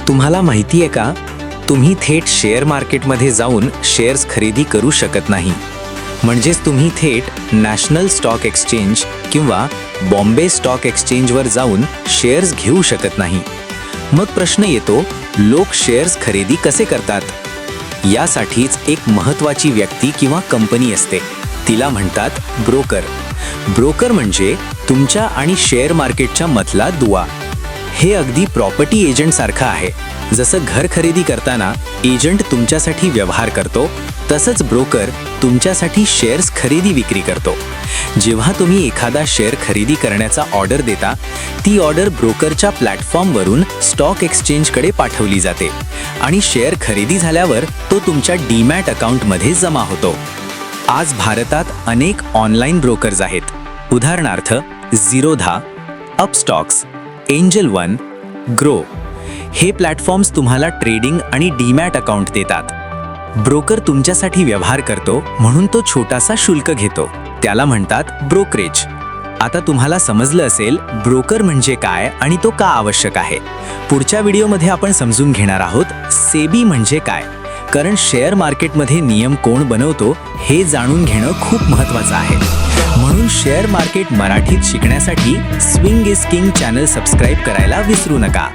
तुम्हाला माहिती आहे का, तुम्ही थेट शेअर मार्केटमध्ये जाऊन शेअर्स खरेदी करू शकत नाही. म्हणजेच तुम्ही थेट नॅशनल स्टॉक एक्सचेंज किंवा बॉम्बे स्टॉक एक्सचेंजवर जाऊन शेअर्स घेऊ शकत नाही. मग प्रश्न येतो, लोक शेअर्स खरेदी कसे करतात? यासाठीच एक महत्त्वाची व्यक्ती किंवा कंपनी असते, तिला म्हणतात ब्रोकर. ब्रोकर म्हणजे तुमच्या आणि शेअर मार्केटच्या मधला दुवा. हे अगदी प्रॉपर्टी एजंट सारखं आहे. जसं घर खरेदी करताना एजंट तुमच्यासाठी व्यवहार करतो, तसंच ब्रोकर तुमच्यासाठी शेअर्स खरेदी विक्री करतो. जेव्हा तुम्ही एखादा शेअर खरेदी करण्याचा ऑर्डर देता, ती ऑर्डर ब्रोकरच्या प्लॅटफॉर्मवरून स्टॉक एक्सचेंजकडे पाठवली जाते आणि शेअर खरेदी झाल्यावर तो तुमच्या डीमॅट अकाउंटमध्ये जमा होतो. आज भारतात अनेक ऑनलाईन ब्रोकर्स आहेत. उदाहरणार्थ Zerodha, Upstox, angel one, grow. हे प्लॅटफॉर्म्स तुम्हाला ट्रेडिंग आणि डीमॅट अकाउंट देतात. ब्रोकर तुमच्यासाठी व्यवहार करतो म्हणून तो छोटासा शुल्क घेतो, त्याला म्हणतात ब्रोकरेज. आता तुम्हाला समजलं असेल ब्रोकर म्हणजे काय आणि तो का आवश्यक आहे. पुढच्या व्हिडिओमध्ये आपण समजून घेणार आहोत सेबी म्हणजे काय, कारण शेअर मार्केटमध्ये नियम कोण बनवतो हे जाणून घेणं खूप महत्त्वाचं आहे. म्हणून शेअर मार्केट मराठीत शिकण्यासाठी swing is king channel subscribe करायला विसरू नका.